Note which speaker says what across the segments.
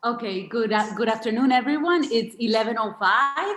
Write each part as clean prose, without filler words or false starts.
Speaker 1: Okay, good afternoon, everyone. It's 11:05.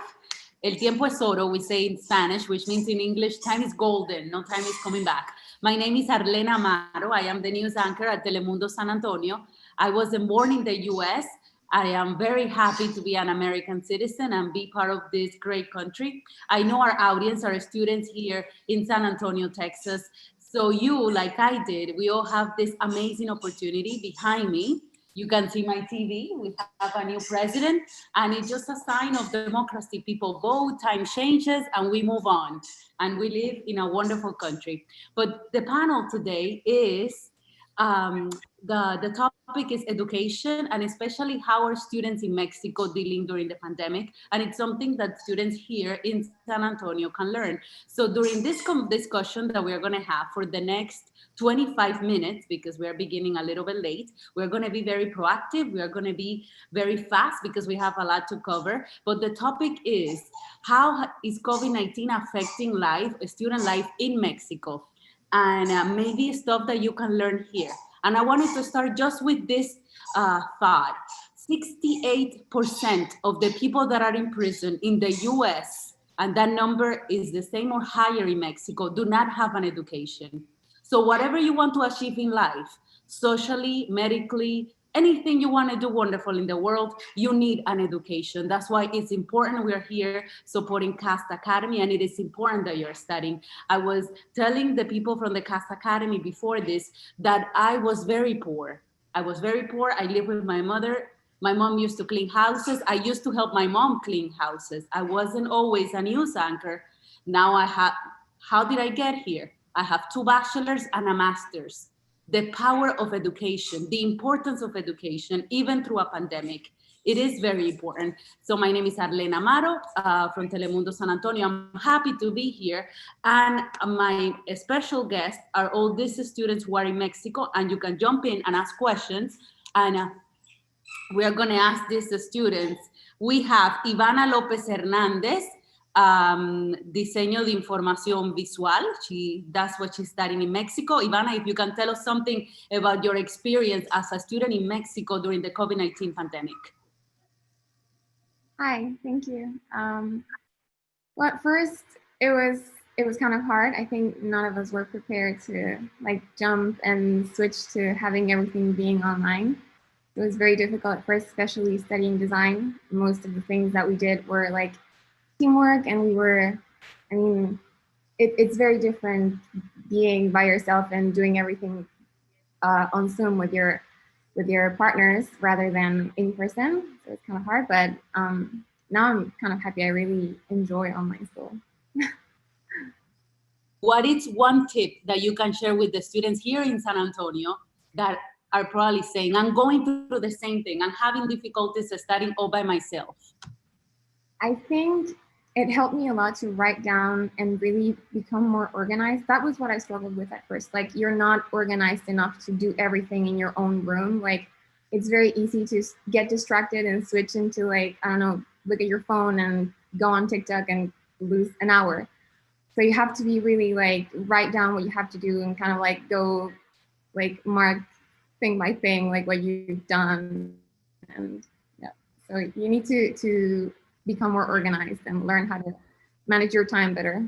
Speaker 1: El tiempo es oro, we say in Spanish, which means in English, time is golden, no time is coming back. My name is Arlena Amaro. I am the news anchor at Telemundo San Antonio. I was born in the US. I am very happy to be an American citizen and be part of this great country. I know our audience are students here in San Antonio, Texas. So you, like I did, we all have this amazing opportunity behind me. You can see my TV. We have a new president, and it's just a sign of democracy. People vote, time changes, and we move on. And we live in a wonderful country. But the panel today is the topic is education, and especially how are students in Mexico dealing during the pandemic. And it's something that students here in San Antonio can learn. So during this discussion that we're going to have for the next 25 minutes, because we're beginning a little bit late, we're going to be very proactive. We are going to be very fast because we have a lot to cover. But the topic is, how is COVID-19 affecting life, student life in Mexico? And maybe stuff that you can learn here. And I wanted to start just with this thought. 68% of the people that are in prison in the US, and that number is the same or higher in Mexico, do not have an education. So whatever you want to achieve in life, socially, medically, anything you want to do wonderful in the world, you need an education. That's why it's important we're here supporting CAST Academy, and it is important that you're studying. I was telling the people from the CAST Academy before this that I was very poor. I was very poor. I lived with my mother. My mom used to clean houses. I used to help my mom clean houses. I wasn't always a news anchor. Now I have, how did I get here? I have 2 bachelors and a master's. The power of education, the importance of education, even through a pandemic. It is very important. So my name is Arlena Amaro from Telemundo San Antonio. I'm happy to be here. And my special guests are all these students who are in Mexico, and you can jump in and ask questions. And we are going to ask these students. We have Ivana Lopez Hernandez, diseño de información visual. That's what she's studying in Mexico. Ivana, if you can tell us something about your experience as a student in Mexico during the COVID-19 pandemic.
Speaker 2: Hi, thank you. Well, at first it was kind of hard. I think none of us were prepared to like jump and switch to having everything being online. It was very difficult at first, especially studying design. Most of the things that we did were like teamwork, and it's very different being by yourself and doing everything on Zoom with your partners rather than in person. So it's kind of hard, but now I'm kind of happy. I really enjoy online school.
Speaker 1: What is one tip that you can share with the students here in San Antonio that are probably saying, I'm going through the same thing, I'm having difficulties studying all by myself?
Speaker 2: I think it helped me a lot to write down and really become more organized. That was what I struggled with at first. Like, you're not organized enough to do everything in your own room. Like, it's very easy to get distracted and switch into, like, I don't know, look at your phone and go on TikTok and lose an hour. So you have to be really like, write down what you have to do and kind of like go like mark thing by thing, like what you've done. And yeah, so you need to become more organized and learn how to manage your time better.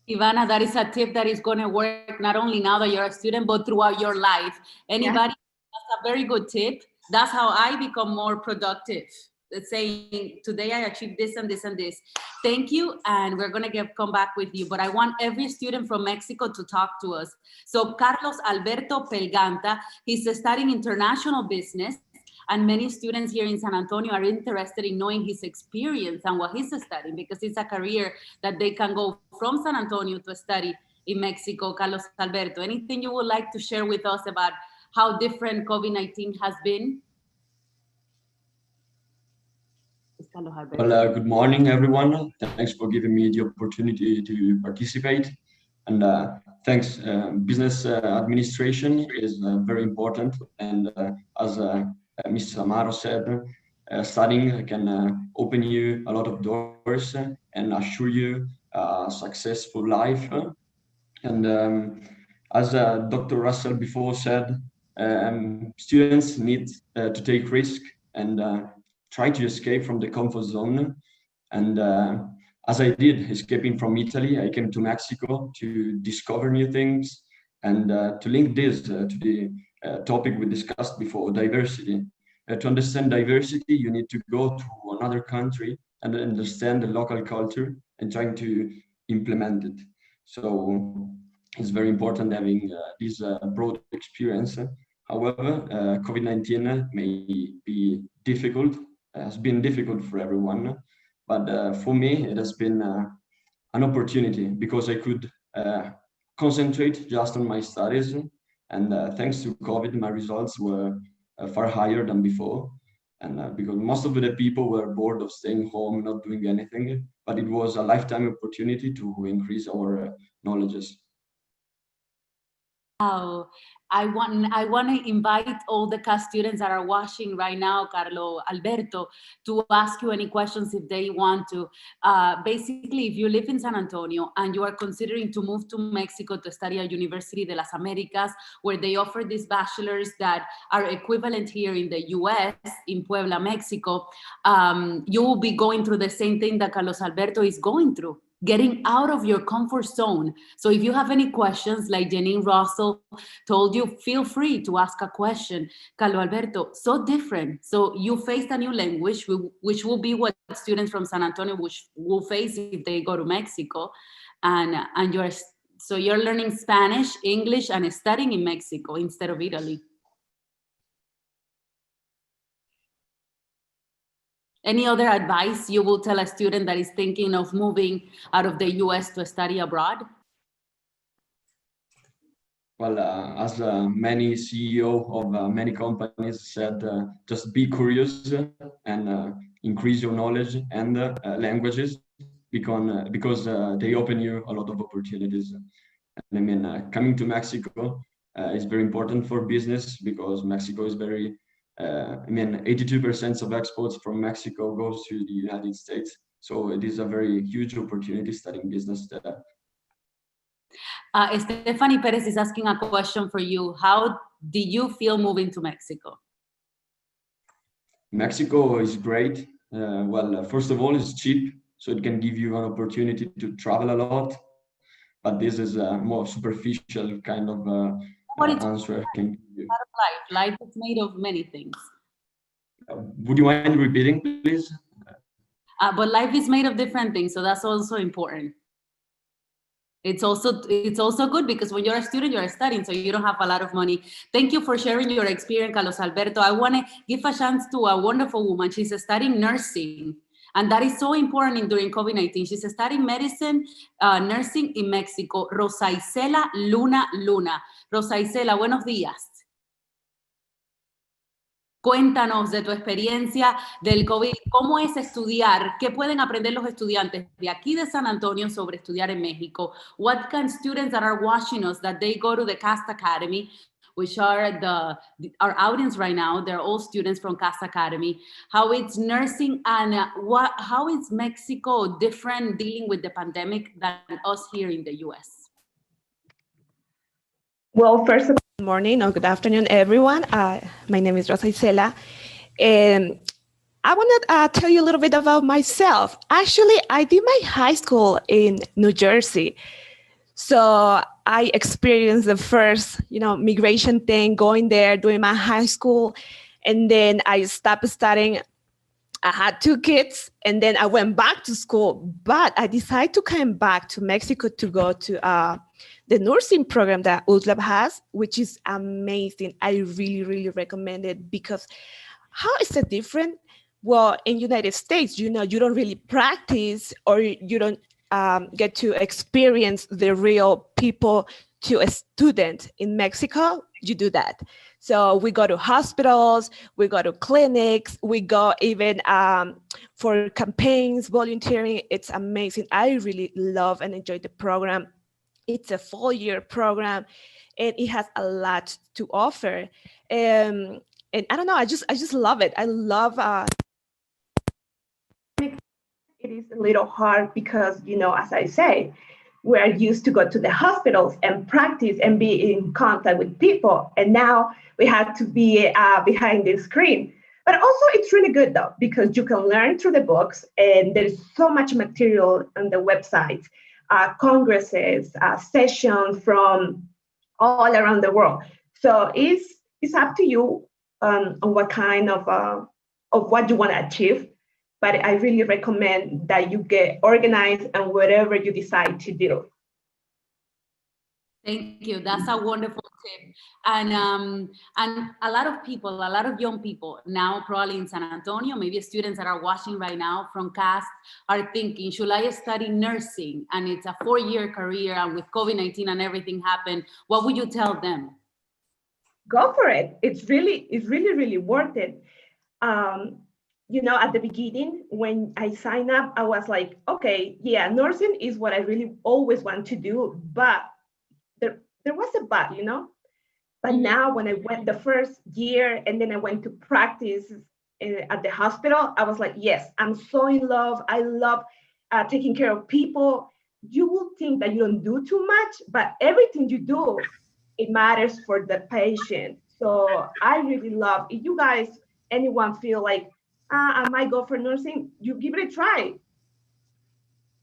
Speaker 1: Ivana, that is a tip that is going to work not only now that you're a student, but throughout your life. Anybody? Yeah. That's a very good tip. That's how I become more productive. Saying, today I achieved this and this and this. Thank you, and we're going to come back with you. But I want every student from Mexico to talk to us. So Carlos Alberto Pelganta, he's studying international business. And many students here in San Antonio are interested in knowing his experience and what he's studying, because it's a career that they can go from San Antonio to study in Mexico. Carlos Alberto, anything you would like to share with us about how different COVID-19 has been?
Speaker 3: Well, good morning, everyone. Thanks for giving me the opportunity to participate. And thanks. Business administration is very important. And as Ms. Amaro said, studying can open you a lot of doors and assure you a successful life. And as Dr. Russell before said, students need to take risk and try to escape from the comfort zone. And as I did, escaping from Italy, I came to Mexico to discover new things and to link this to the topic we discussed before, diversity. To understand diversity, you need to go to another country and understand the local culture and trying to implement it. So it's very important having this broad experience. However, COVID-19 may be difficult, has been difficult for everyone, but for me, it has been an opportunity because I could concentrate just on my studies. And thanks to COVID, my results were far higher than before. And because most of the people were bored of staying home, not doing anything, but it was a lifetime opportunity to increase our knowledges.
Speaker 1: Wow. I want to invite all the CAS students that are watching right now, Carlo, Alberto, to ask you any questions if they want to. Basically, if you live in San Antonio and you are considering to move to Mexico to study at University de las Americas, where they offer these bachelors that are equivalent here in the US, in Puebla, Mexico, you will be going through the same thing that Carlos Alberto is going through. Getting out of your comfort zone. So if you have any questions, like Janine Russell told you, feel free to ask a question. Carlo Alberto, so different. So you faced a new language, which will be what students from San Antonio will face if they go to Mexico. And you're learning Spanish, English, and studying in Mexico instead of Italy. Any other advice you will tell a student that is thinking of moving out of the US to study abroad?
Speaker 3: Well, as many CEO of many companies said, just be curious and increase your knowledge and languages because they open you a lot of opportunities. And I mean, coming to Mexico is very important for business because Mexico is very 82% of exports from Mexico goes to the United States. So it is a very huge opportunity studying business there.
Speaker 1: Stephanie Perez is asking a question for you. How did you feel moving to Mexico?
Speaker 3: Mexico is great. First of all, it's cheap, so it can give you an opportunity to travel a lot. But this is a more superficial kind of answer I can give you.
Speaker 1: Life is made of many things.
Speaker 3: Would you mind repeating, please?
Speaker 1: But life is made of different things, so that's also important. It's also good because when you're a student, you're studying, so you don't have a lot of money. Thank you for sharing your experience, Carlos Alberto. I want to give a chance to a wonderful woman. She's studying nursing, and that is so important during COVID-19. She's studying medicine, nursing in Mexico. Rosa Isela Luna. Rosa Isela, buenos días. Cuéntanos de tu experiencia del COVID, cómo es estudiar, qué pueden aprender los estudiantes de aquí de San Antonio sobre estudiar en México. What can students that are watching us, that they go to the CAST Academy, which are our audience right now, they're all students from CAST Academy, how it's nursing and how is Mexico different dealing with the pandemic than us here in the US?
Speaker 4: Well, first of all, good morning or good afternoon, everyone. My name is Rosa Isela, and I want to tell you a little bit about myself. Actually, I did my high school in New Jersey. So I experienced the first, migration thing, going there, doing my high school, and then I stopped studying. I had 2 kids, and then I went back to school, but I decided to come back to Mexico to go to the nursing program that USLAB has, which is amazing. I really, really recommend it because how is it different? Well, in United States, you don't really practice or you don't get to experience the real people to a student. In Mexico, you do that. So we go to hospitals, we go to clinics, we go even for campaigns, volunteering. It's amazing. I really love and enjoy the program. It's a 4-year program, and it has a lot to offer. And I don't know, I just love it. I love. It is a little hard because, as I say, we're used to go to the hospitals and practice and be in contact with people, and now we have to be behind the screen.
Speaker 5: But also it's really good though, because you can learn through the books and there's so much material on the website, congresses, sessions from all around the world. So it's up to you on what kind of what you want to achieve. But I really recommend that you get organized and whatever you decide to do.
Speaker 1: Thank you. That's a wonderful tip. And a lot of people, a lot of young people now probably in San Antonio, maybe students that are watching right now from CAST are thinking, should I study nursing? And it's a 4-year career, and with COVID-19 and everything happened, what would you tell them?
Speaker 5: Go for it. It's really worth it. You know, at the beginning, when I signed up, I was like, okay, yeah, nursing is what I really always want to do, but there was a but, you know. But now when I went the first year and then I went to practice at the hospital, I was like, yes, I'm so in love. I love taking care of people. You will think that you don't do too much, but everything you do, it matters for the patient. So I really love, if you guys, anyone feel like, I might go for nursing, you give it a try.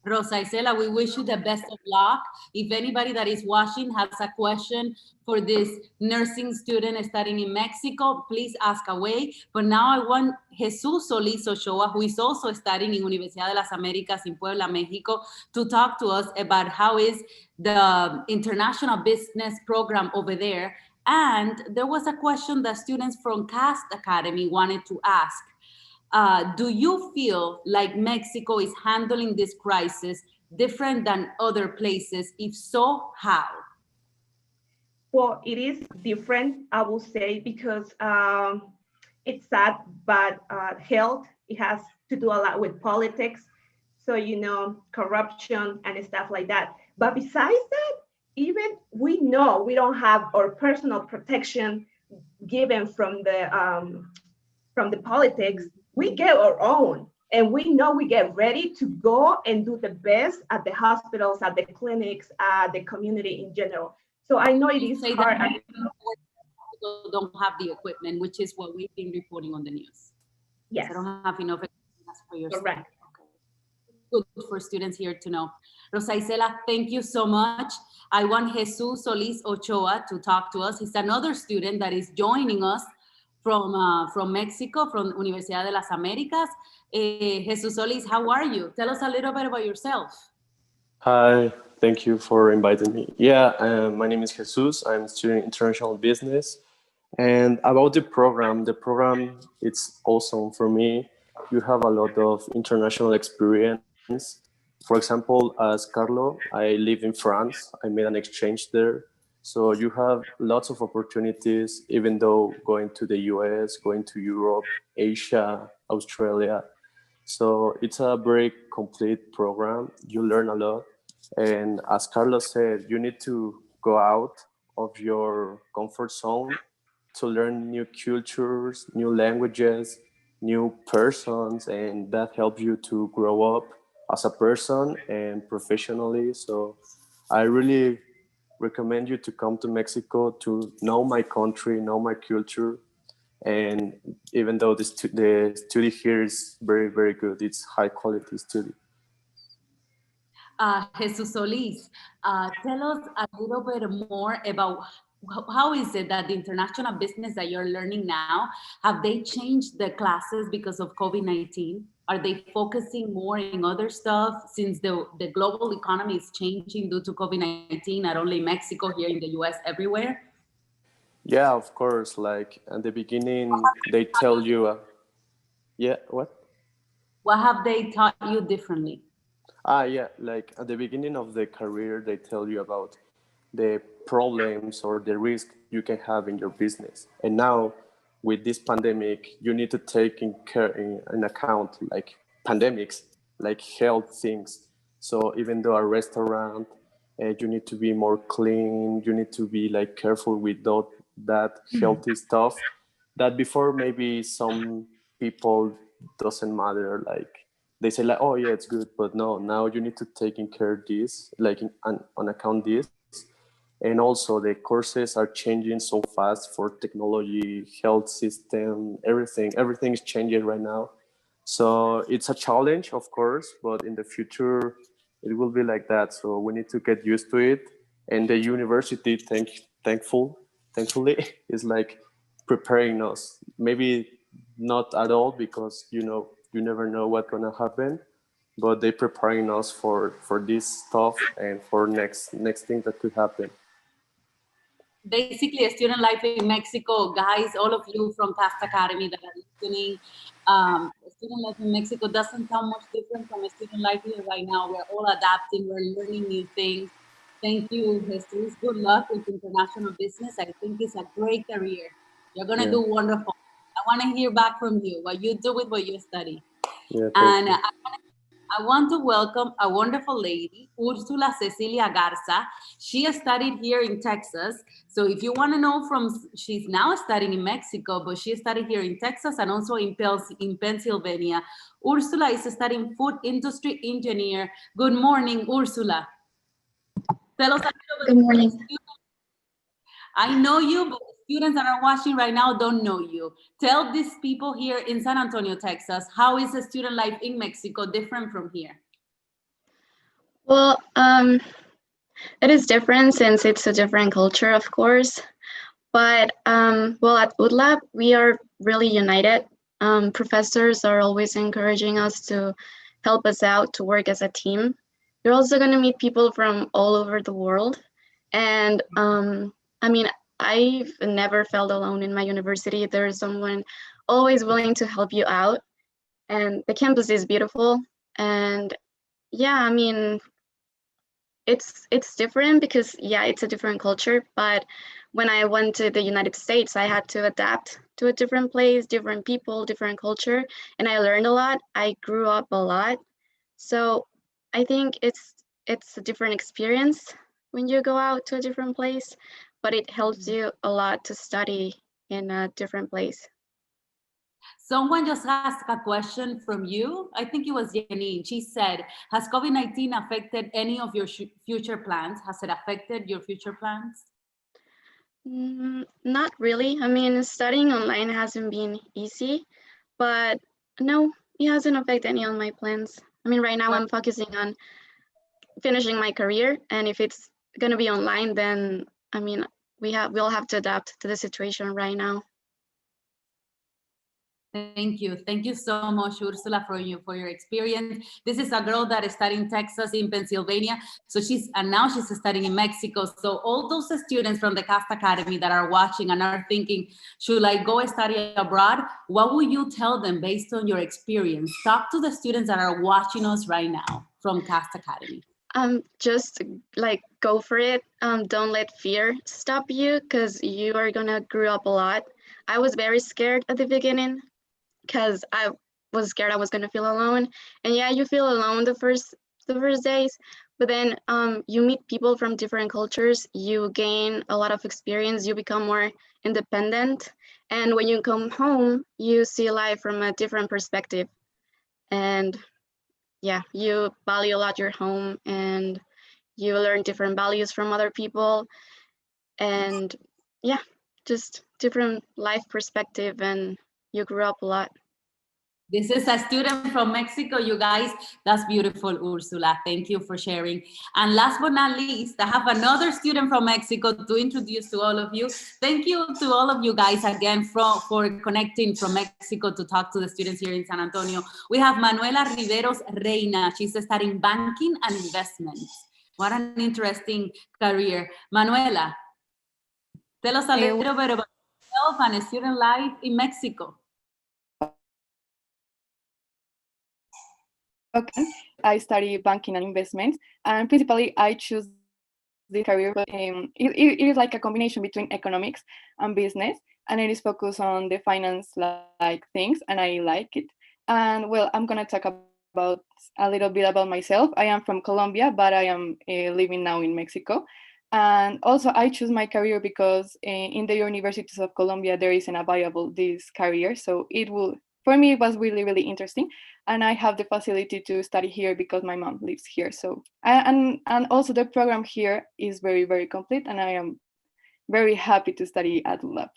Speaker 1: Rosa Isela, we wish you the best of luck. If anybody that is watching has a question for this nursing student studying in Mexico, please ask away. But now I want Jesús Solís Ochoa, who is also studying in Universidad de las Américas in Puebla, Mexico, to talk to us about how is the international business program over there. And there was a question that students from CAST Academy wanted to ask. Do you feel like Mexico is handling this crisis different than other places? If so, how?
Speaker 5: Well, it is different, I will say, because it's sad, but health, it has to do a lot with politics. So, you know, corruption and stuff like that. But besides that, even we know we don't have our personal protection given from the politics. We get our own, and we know we get ready to go and do the best at the hospitals, at the clinics, at the community in general. So I know it is hard.
Speaker 1: People don't have the equipment, which is what we've been reporting on the news.
Speaker 5: Yes.
Speaker 1: They don't have enough equipment for yourself.
Speaker 5: Correct.
Speaker 1: Good for students here to know. Rosa Isela, thank you so much. I want Jesús Solís Ochoa to talk to us. He's another student that is joining us from Mexico, from Universidad de las Américas. Jesús Solís, how are you? Tell us a little bit about yourself.
Speaker 6: Hi, thank you for inviting me. Yeah, my name is Jesus. I'm studying international business. And about the program, it's awesome for me. You have a lot of international experience. For example, as Carlo, I live in France. I made an exchange there. So you have lots of opportunities, even though going to the US, going to Europe, Asia, Australia. So it's a very complete program. You learn a lot. And as Carlos said, you need to go out of your comfort zone to learn new cultures, new languages, new persons, and that helps you to grow up as a person and professionally. So I really recommend you to come to Mexico to know my country, know my culture. And even though the study here is very, very good, it's high quality study.
Speaker 1: Jesus Solís, tell us a little bit more about how is it that the international business that you're learning now, have they changed the classes because of COVID-19? Are they focusing more in other stuff since the global economy is changing due to COVID-19, not only Mexico, here in the US, everywhere?
Speaker 6: Yeah, of course. Like at the beginning, they tell you, yeah, what?
Speaker 1: What have they taught you differently?
Speaker 6: Yeah, like at the beginning of the career, they tell you about the problems or the risk you can have in your business. And now with this pandemic, you need to take in account like pandemics, like health things. So even though a restaurant, you need to be more clean, you need to be like careful with that healthy stuff that before maybe some people doesn't matter, like they say like, oh yeah, it's good, but no, now you need to take in care of this, like on account this. And also the courses are changing so fast for technology, health system, everything is changing right now. So it's a challenge, of course, but in the future it will be like that. So we need to get used to it. And the university, thankfully, is like preparing us. Maybe not at all, because you never know what's gonna happen, but they preparing us for this stuff and for next things that could happen.
Speaker 1: Basically, a student life in Mexico, guys, all of you from Cast Academy that are listening, student life in Mexico doesn't sound much different from a student life here right now. We're all adapting, we're learning new things. Thank you, Jesus. Good luck with international business. I think it's a great career. You're gonna do wonderful. I wanna hear back from you, what you do with what you study.
Speaker 6: Yeah,
Speaker 1: And I want to welcome a wonderful lady, Ursula Cecilia Garza. She studied here in Texas. So if you want to know she's now studying in Mexico, but she studied here in Texas and also in Pennsylvania. Ursula is studying food industry engineer. Good morning, Ursula. Tell us a little bit.
Speaker 7: Good morning.
Speaker 1: I know you, but the students that are watching right now don't know you. Tell these people here in San Antonio, Texas, how is the student life in Mexico different from here?
Speaker 7: Well, it is different since it's a different culture, of course. But well, at UTLAB, we are really united. Professors are always encouraging us to help us out, to work as a team. You're also going to meet people from all over the world. And I mean, I've never felt alone in my university. There's someone always willing to help you out. And the campus is beautiful. And yeah, I mean, it's different because, yeah, it's a different culture. But when I went to the United States, I had to adapt to a different place, different people, different culture. And I learned a lot. I grew up a lot. So I think it's a different experience when you go out to a different place, but it helps you a lot to study in a different place.
Speaker 1: Someone just asked a question from you. I think it was Janine. She said, has COVID-19 affected any of your future plans? Has it affected your future plans?
Speaker 7: Not really. I mean, studying online hasn't been easy, but no, it hasn't affected any of my plans. I mean, right now I'm focusing on finishing my career, and if it's going to be online, then I mean, we'll have to adapt to the situation right now.
Speaker 1: Thank you so much, Ursula, for your experience. This is a girl that is studying in Texas, in Pennsylvania. So now she's studying in Mexico. So all those students from the Cast Academy that are watching and are thinking, should I go study abroad? What would you tell them based on your experience? Talk to the students that are watching us right now from Cast Academy.
Speaker 7: Just like go for it. Don't let fear stop you, because you are gonna grow up a lot. I was very scared at the beginning because I was scared I was gonna feel alone. And yeah, you feel alone the first days, but then you meet people from different cultures, you gain a lot of experience, you become more independent. And when you come home, you see life from a different perspective. And yeah, you value a lot your home, and you learn different values from other people. And yeah, just different life perspective, and you grew up a lot.
Speaker 1: This is a student from Mexico, you guys. That's beautiful, Ursula. Thank you for sharing. And last but not least, I have another student from Mexico to introduce to all of you. Thank you to all of you guys again for connecting from Mexico to talk to the students here in San Antonio. We have Manuela Riveros Reyna. She's studying banking and investments. What an interesting career. Manuela, tell us a little bit about yourself and student life in Mexico.
Speaker 8: Okay, I study banking and investments, and principally I choose this career, but it is like a combination between economics and business, and it is focused on the finance-like things, and I like it. And well, I'm gonna talk about a little bit about myself. I am from Colombia, but I am living now in Mexico. And also I choose my career because in the universities of Colombia, there isn't available this career, so it will for me, it was really, really interesting. And I have the facility to study here because my mom lives here. So, and also the program here is very, very complete. And I am very happy to study at ULAB.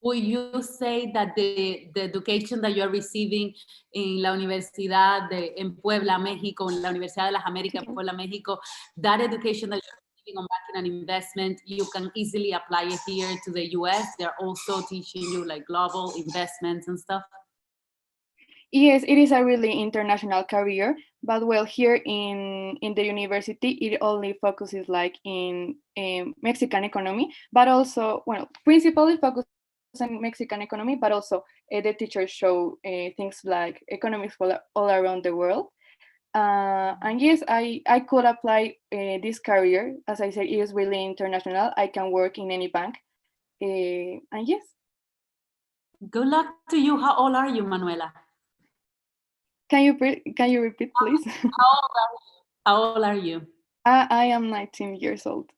Speaker 1: Will you say that the education that you're receiving in la Universidad en Puebla, México, en la Universidad de las Américas, Puebla, México, that education that you're receiving on banking and investment, you can easily apply it here to the US? They're also teaching you like global investments and stuff?
Speaker 8: Yes, it is a really international career, but well, here in the university, it only focuses like in Mexican economy, but also, well, principally focus on Mexican economy, but also the teachers show things like economics all around the world. And yes, I could apply this career. As I said, it is really international. I can work in any bank. And yes.
Speaker 1: Good luck to you. How old are you, Manuela?
Speaker 8: Can you repeat, please?
Speaker 1: How old are you?
Speaker 8: I am 19 years old.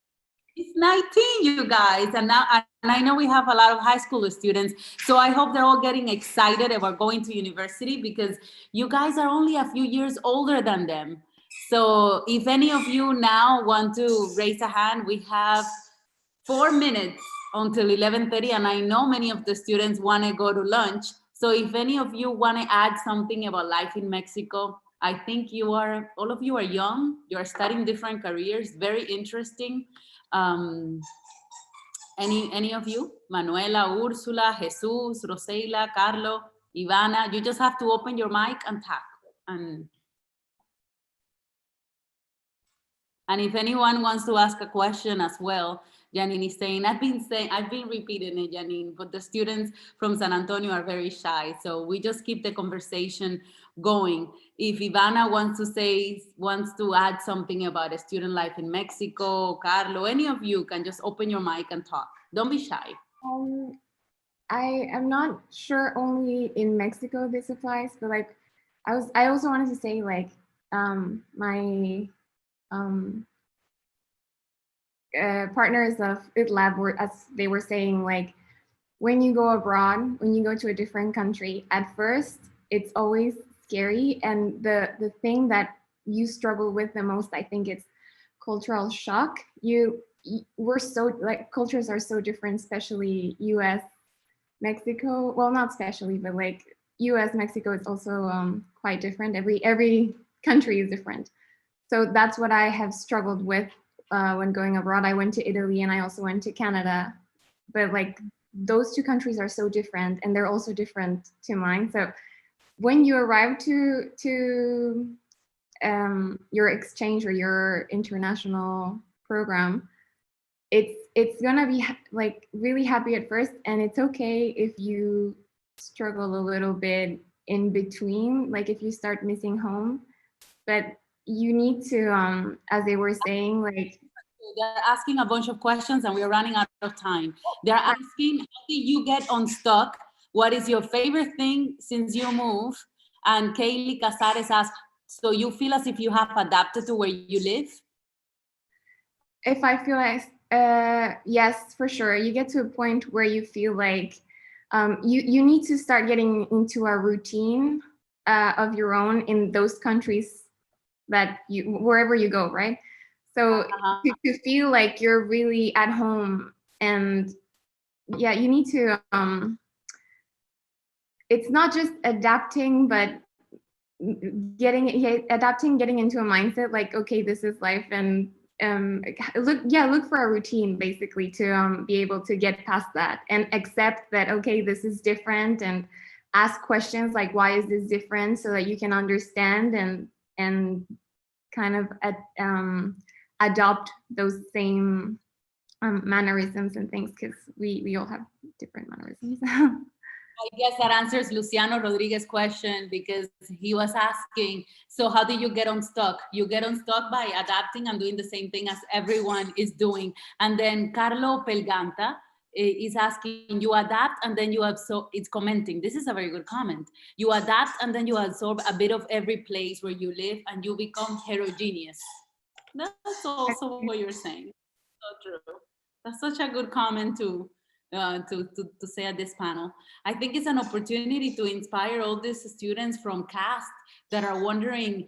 Speaker 1: It's 19, you guys, and I know we have a lot of high school students, so I hope they're all getting excited about going to university because you guys are only a few years older than them. So if any of you now want to raise a hand, we have 4 minutes until 11:30, and I know many of the students want to go to lunch. So if any of you want to add something about life in Mexico, I think all of you are young, you're studying different careers, very interesting. Any of you? Manuela, Ursula, Jesus, Roseila, Carlo, Ivana, you just have to open your mic and tap. And if anyone wants to ask a question as well, Janine is saying, I've been repeating it, Janine, but the students from San Antonio are very shy. So we just keep the conversation going. If Ivana wants to add something about a student life in Mexico, Carlo, any of you can just open your mic and talk. Don't be shy.
Speaker 2: I am not sure only in Mexico this applies, but like I also wanted to say like my partners of ITLAB were, as they were saying, like when you go abroad, when you go to a different country, at first it's always scary, and the thing that you struggle with the most, I think, it's cultural shock. We're so like cultures are so different, especially US, Mexico. Well, not especially, but like US, Mexico is also quite different. Every country is different. So that's what I have struggled with when going abroad. I went to Italy and I also went to Canada, but like those two countries are so different, and they're also different to mine. So when you arrive to your exchange or your international program, it's gonna be like really happy at first, and it's okay if you struggle a little bit in between, like if you start missing home, but you need to, as they were saying, like
Speaker 1: they're asking a bunch of questions and we're running out of time. They're asking, how did you get unstuck? What is your favorite thing since you moved? And Kaylee Casares asked, so you feel as if you have adapted to where you live?
Speaker 2: If I feel like, yes, for sure. You get to a point where you feel like you need to start getting into a routine of your own in those countries that wherever you go, right? So to feel like you're really at home, and yeah, you need to, it's not just adapting, but getting into a mindset like, okay, this is life, and look for a routine basically to be able to get past that and accept that, okay, this is different, and ask questions like, why is this different, so that you can understand and kind of adopt those same mannerisms and things, because we all have different mannerisms.
Speaker 1: I guess that answers Luciano Rodriguez's question, because he was asking, so how do you get unstuck? You get unstuck by adapting and doing the same thing as everyone is doing. And then Carlo Pelganta is asking, you adapt and then you absorb, it's commenting, this is a very good comment. You adapt and then you absorb a bit of every place where you live and you become heterogeneous. That's also what you're saying. So true. That's such a good comment too. to say at this panel. I think it's an opportunity to inspire all these students from CAST that are wondering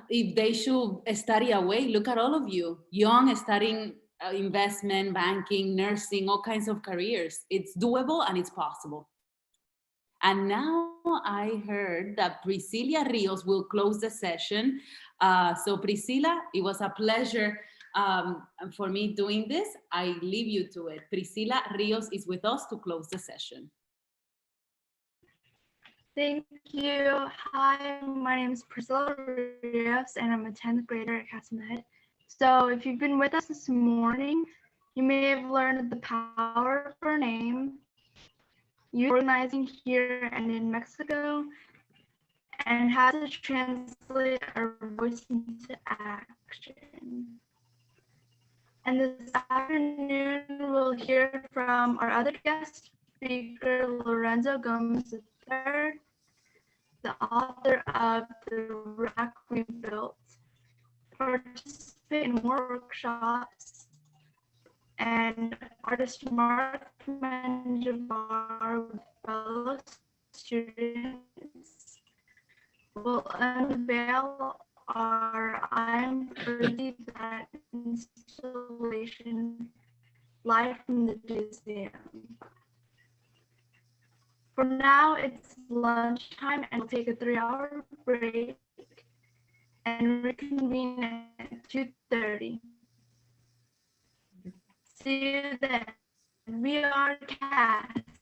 Speaker 1: if they should study away. Look at all of you, young, studying investment, banking, nursing, all kinds of careers. It's doable and it's possible. And now I heard that Priscilla Rios will close the session. So Priscilla, it was a pleasure for me doing this. I leave you to it. Priscilla Rios is with us to close the session.
Speaker 9: Thank you. Hi, my name is Priscilla Rios, and I'm a 10th grader at Casamet. So if you've been with us this morning, you may have learned the power of our name, organizing here and in Mexico, and how to translate our voice into action. And this afternoon, we'll hear from our other guest speaker, Lorenzo Gomez III, the author of The Rock We Built. Participate in more workshops, and artist Mark Manjavar with fellow students will unveil our I'm Pretty That installation live from the museum. For now, it's lunchtime, and we'll take a 3-hour break and reconvene at 2:30. See you then. We are CAST.